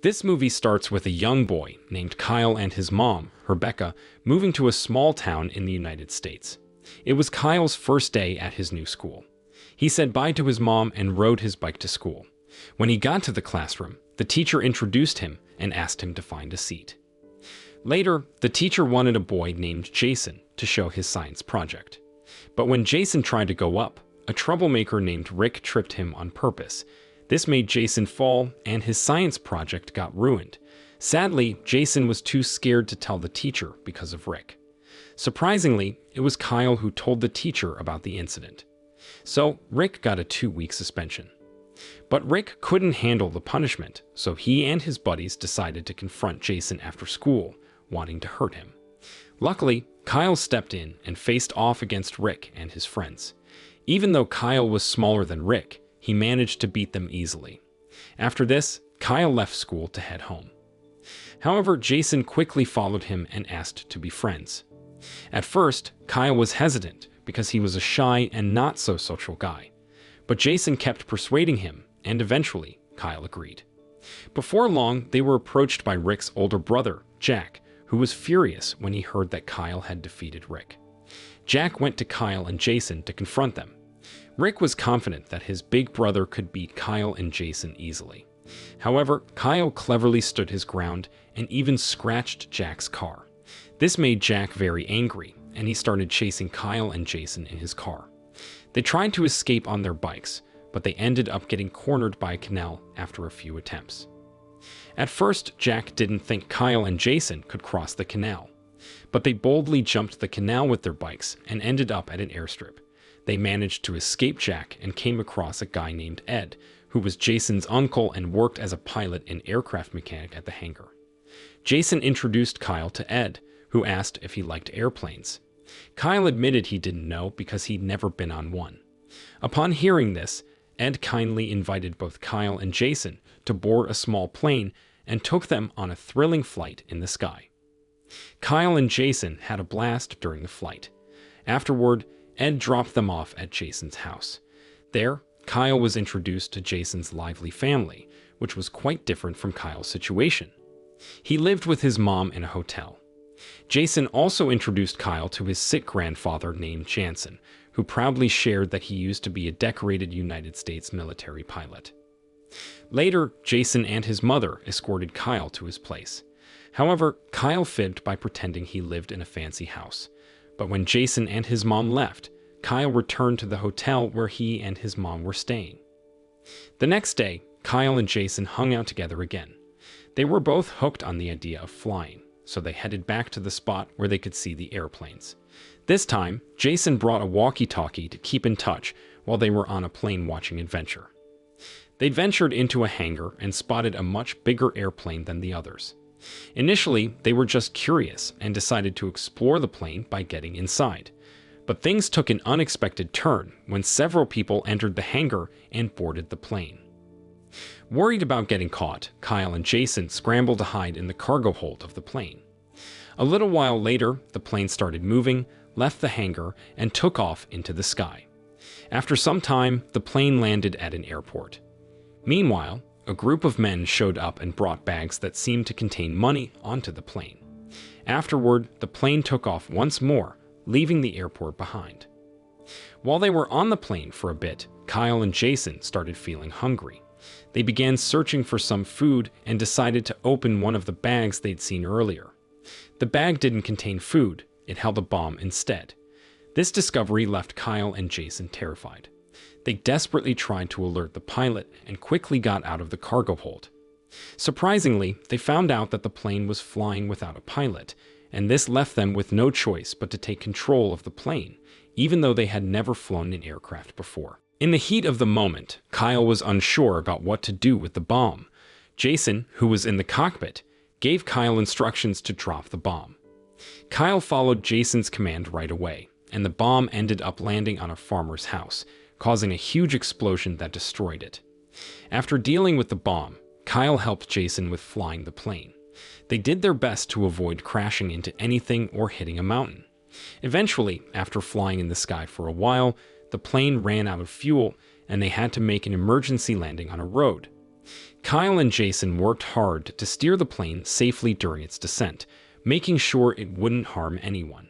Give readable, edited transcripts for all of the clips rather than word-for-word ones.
This movie starts with a young boy named Kyle and his mom, Rebecca, moving to a small town in the United States. It was Kyle's first day at his new school. He said bye to his mom and rode his bike to school. When he got to the classroom, the teacher introduced him and asked him to find a seat. Later, the teacher wanted a boy named Jason to show his science project. But when Jason tried to go up, a troublemaker named Rick tripped him on purpose. This made Jason fall, and his science project got ruined. Sadly, Jason was too scared to tell the teacher because of Rick. Surprisingly, it was Kyle who told the teacher about the incident. So, Rick got a 2-week suspension. But Rick couldn't handle the punishment, so he and his buddies decided to confront Jason after school, wanting to hurt him. Luckily, Kyle stepped in and faced off against Rick and his friends. Even though Kyle was smaller than Rick, he managed to beat them easily. After this, Kyle left school to head home. However, Jason quickly followed him and asked to be friends. At first, Kyle was hesitant because he was a shy and not so social guy. But Jason kept persuading him, and eventually, Kyle agreed. Before long, they were approached by Rick's older brother, Jack, who was furious when he heard that Kyle had defeated Rick. Jack went to Kyle and Jason to confront them. Rick was confident that his big brother could beat Kyle and Jason easily. However, Kyle cleverly stood his ground and even scratched Jack's car. This made Jack very angry, and he started chasing Kyle and Jason in his car. They tried to escape on their bikes, but they ended up getting cornered by a canal after a few attempts. At first, Jack didn't think Kyle and Jason could cross the canal, but they boldly jumped the canal with their bikes and ended up at an airstrip. They managed to escape Jack and came across a guy named Ed, who was Jason's uncle and worked as a pilot and aircraft mechanic at the hangar. Jason introduced Kyle to Ed, who asked if he liked airplanes. Kyle admitted he didn't know because he'd never been on one. Upon hearing this, Ed kindly invited both Kyle and Jason to board a small plane and took them on a thrilling flight in the sky. Kyle and Jason had a blast during the flight. Afterward, Ed dropped them off at Jason's house. There, Kyle was introduced to Jason's lively family, which was quite different from Kyle's situation. He lived with his mom in a hotel. Jason also introduced Kyle to his sick grandfather named Jansen, who proudly shared that he used to be a decorated United States military pilot. Later, Jason and his mother escorted Kyle to his place. However, Kyle fibbed by pretending he lived in a fancy house. But when Jason and his mom left, Kyle returned to the hotel where he and his mom were staying. The next day, Kyle and Jason hung out together again. They were both hooked on the idea of flying, so they headed back to the spot where they could see the airplanes. This time, Jason brought a walkie-talkie to keep in touch while they were on a plane watching adventure. They ventured into a hangar and spotted a much bigger airplane than the others. Initially, they were just curious and decided to explore the plane by getting inside. But things took an unexpected turn when several people entered the hangar and boarded the plane. Worried about getting caught, Kyle and Jason scrambled to hide in the cargo hold of the plane. A little while later, the plane started moving, left the hangar, and took off into the sky. After some time, the plane landed at an airport. Meanwhile, a group of men showed up and brought bags that seemed to contain money onto the plane. Afterward, the plane took off once more, leaving the airport behind. While they were on the plane for a bit, Kyle and Jason started feeling hungry. They began searching for some food and decided to open one of the bags they'd seen earlier. The bag didn't contain food, it held a bomb instead. This discovery left Kyle and Jason terrified. They desperately tried to alert the pilot and quickly got out of the cargo hold. Surprisingly, they found out that the plane was flying without a pilot, and this left them with no choice but to take control of the plane, even though they had never flown an aircraft before. In the heat of the moment, Kyle was unsure about what to do with the bomb. Jason, who was in the cockpit, gave Kyle instructions to drop the bomb. Kyle followed Jason's command right away, and the bomb ended up landing on a farmer's house, causing a huge explosion that destroyed it. After dealing with the bomb, Kyle helped Jason with flying the plane. They did their best to avoid crashing into anything or hitting a mountain. Eventually, after flying in the sky for a while, the plane ran out of fuel and they had to make an emergency landing on a road. Kyle and Jason worked hard to steer the plane safely during its descent, making sure it wouldn't harm anyone.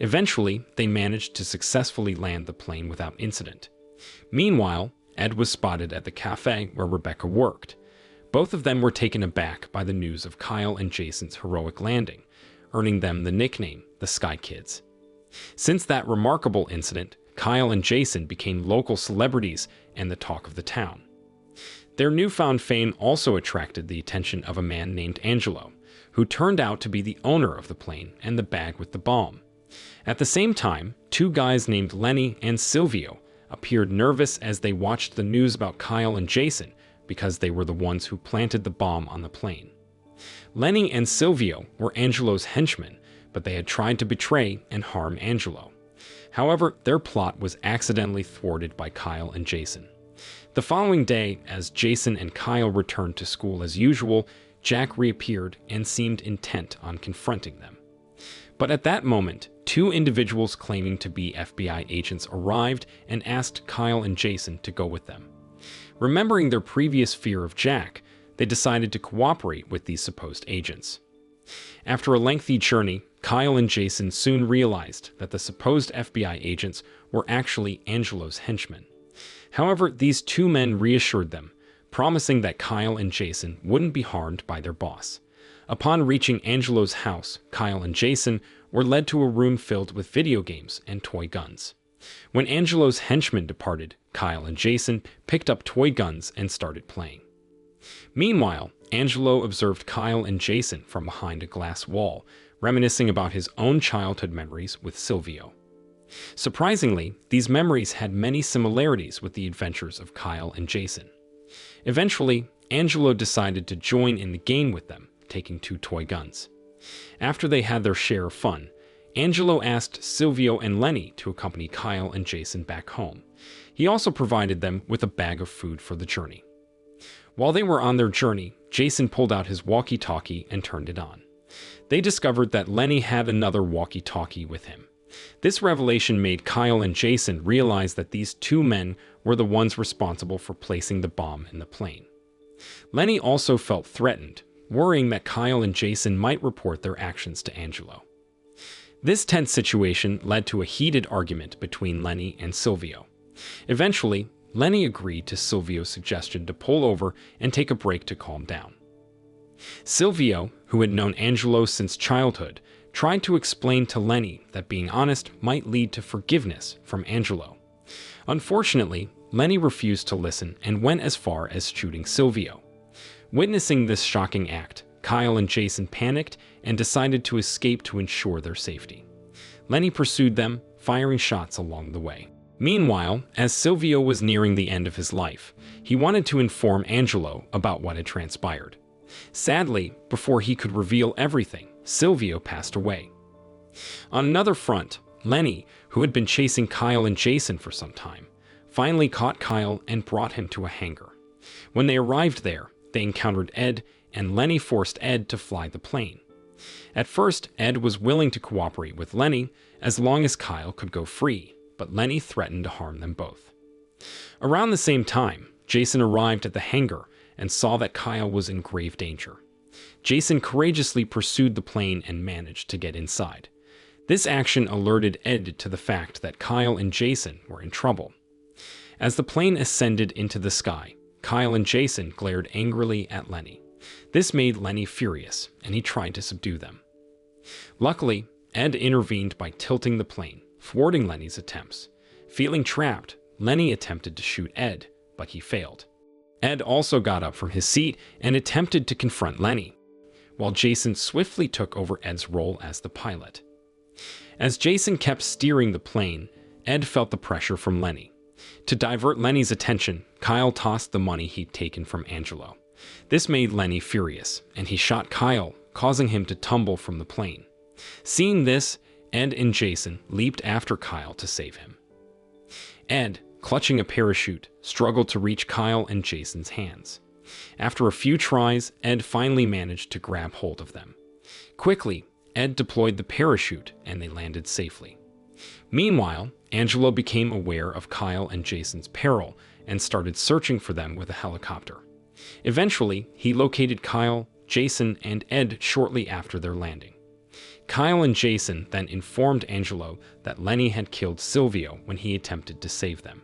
Eventually, they managed to successfully land the plane without incident. Meanwhile, Ed was spotted at the cafe where Rebecca worked. Both of them were taken aback by the news of Kyle and Jason's heroic landing, earning them the nickname the Sky Kids. Since that remarkable incident, Kyle and Jason became local celebrities and the talk of the town. Their newfound fame also attracted the attention of a man named Angelo, who turned out to be the owner of the plane and the bag with the bomb. At the same time, two guys named Lenny and Silvio appeared nervous as they watched the news about Kyle and Jason because they were the ones who planted the bomb on the plane. Lenny and Silvio were Angelo's henchmen, but they had tried to betray and harm Angelo. However, their plot was accidentally thwarted by Kyle and Jason. The following day, as Jason and Kyle returned to school as usual, Jack reappeared and seemed intent on confronting them. But at that moment, two individuals claiming to be FBI agents arrived and asked Kyle and Jason to go with them. Remembering their previous fear of Jack, they decided to cooperate with these supposed agents. After a lengthy journey, Kyle and Jason soon realized that the supposed FBI agents were actually Angelo's henchmen. However, these two men reassured them, promising that Kyle and Jason wouldn't be harmed by their boss. Upon reaching Angelo's house, Kyle and Jason were led to a room filled with video games and toy guns. When Angelo's henchmen departed, Kyle and Jason picked up toy guns and started playing. Meanwhile, Angelo observed Kyle and Jason from behind a glass wall, reminiscing about his own childhood memories with Silvio. Surprisingly, these memories had many similarities with the adventures of Kyle and Jason. Eventually, Angelo decided to join in the game with them, taking two toy guns. After they had their share of fun, Angelo asked Silvio and Lenny to accompany Kyle and Jason back home. He also provided them with a bag of food for the journey. While they were on their journey, Jason pulled out his walkie-talkie and turned it on. They discovered that Lenny had another walkie-talkie with him. This revelation made Kyle and Jason realize that these two men were the ones responsible for placing the bomb in the plane. Lenny also felt threatened, worrying that Kyle and Jason might report their actions to Angelo. This tense situation led to a heated argument between Lenny and Silvio. Eventually, Lenny agreed to Silvio's suggestion to pull over and take a break to calm down. Silvio, who had known Angelo since childhood, tried to explain to Lenny that being honest might lead to forgiveness from Angelo. Unfortunately, Lenny refused to listen and went as far as shooting Silvio. Witnessing this shocking act, Kyle and Jason panicked and decided to escape to ensure their safety. Lenny pursued them, firing shots along the way. Meanwhile, as Silvio was nearing the end of his life, he wanted to inform Angelo about what had transpired. Sadly, before he could reveal everything, Silvio passed away. On another front, Lenny, who had been chasing Kyle and Jason for some time, finally caught Kyle and brought him to a hangar. When they arrived there, they encountered Ed, and Lenny forced Ed to fly the plane. At first, Ed was willing to cooperate with Lenny as long as Kyle could go free, but Lenny threatened to harm them both. Around the same time, Jason arrived at the hangar and saw that Kyle was in grave danger. Jason courageously pursued the plane and managed to get inside. This action alerted Ed to the fact that Kyle and Jason were in trouble. As the plane ascended into the sky, Kyle and Jason glared angrily at Lenny. This made Lenny furious, and he tried to subdue them. Luckily, Ed intervened by tilting the plane, thwarting Lenny's attempts. Feeling trapped, Lenny attempted to shoot Ed, but he failed. Ed also got up from his seat and attempted to confront Lenny, while Jason swiftly took over Ed's role as the pilot. As Jason kept steering the plane, Ed felt the pressure from Lenny. To divert Lenny's attention, Kyle tossed the money he'd taken from Angelo. This made Lenny furious, and he shot Kyle, causing him to tumble from the plane. Seeing this, Ed and Jason leaped after Kyle to save him. Ed, clutching a parachute, struggled to reach Kyle and Jason's hands. After a few tries, Ed finally managed to grab hold of them. Quickly, Ed deployed the parachute and they landed safely. Meanwhile, Angelo became aware of Kyle and Jason's peril and started searching for them with a helicopter. Eventually, he located Kyle, Jason, and Ed shortly after their landing. Kyle and Jason then informed Angelo that Lenny had killed Silvio when he attempted to save them.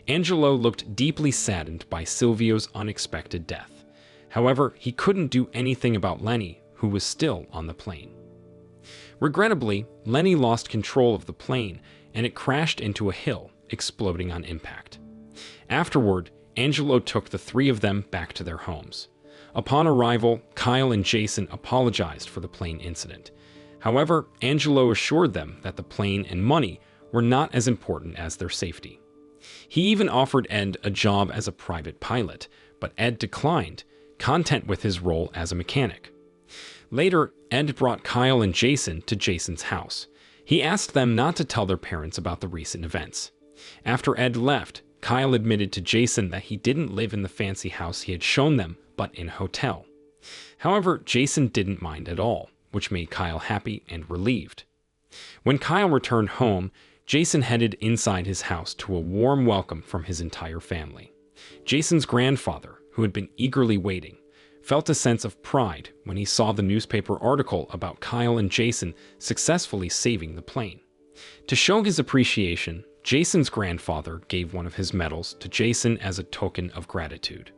Angelo looked deeply saddened by Silvio's unexpected death. However, he couldn't do anything about Lenny, who was still on the plane. Regrettably, Lenny lost control of the plane and it crashed into a hill, exploding on impact. Afterward, Angelo took the three of them back to their homes. Upon arrival, Kyle and Jason apologized for the plane incident. However, Angelo assured them that the plane and money were not as important as their safety. He even offered Ed a job as a private pilot, but Ed declined, content with his role as a mechanic. Later, Ed brought Kyle and Jason to Jason's house. He asked them not to tell their parents about the recent events. After Ed left, Kyle admitted to Jason that he didn't live in the fancy house he had shown them, but in a hotel. However, Jason didn't mind at all, which made Kyle happy and relieved. When Kyle returned home, Jason headed inside his house to a warm welcome from his entire family. Jason's grandfather, who had been eagerly waiting, felt a sense of pride when he saw the newspaper article about Kyle and Jason successfully saving the plane. To show his appreciation, Jason's grandfather gave one of his medals to Jason as a token of gratitude.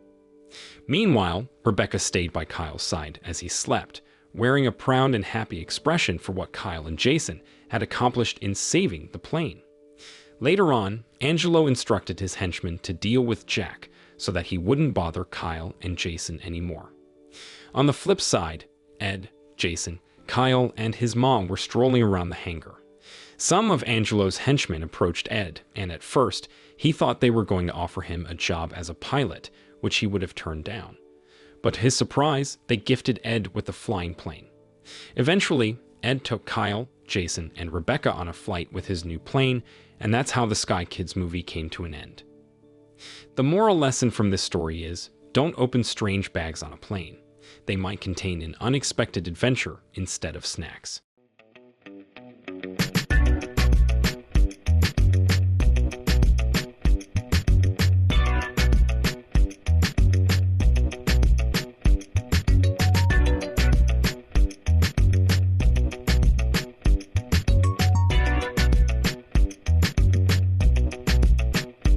Meanwhile, Rebecca stayed by Kyle's side as he slept, wearing a proud and happy expression for what Kyle and Jason had accomplished in saving the plane. Later on, Angelo instructed his henchmen to deal with Jack so that he wouldn't bother Kyle and Jason anymore. On the flip side, Ed, Jason, Kyle, and his mom were strolling around the hangar. Some of Angelo's henchmen approached Ed, and at first, he thought they were going to offer him a job as a pilot, which he would have turned down. But to his surprise, they gifted Ed with a flying plane. Eventually, Ed took Kyle, Jason, and Rebecca on a flight with his new plane, and that's how the Sky Kids movie came to an end. The moral lesson from this story is, don't open strange bags on a plane. They might contain an unexpected adventure instead of snacks.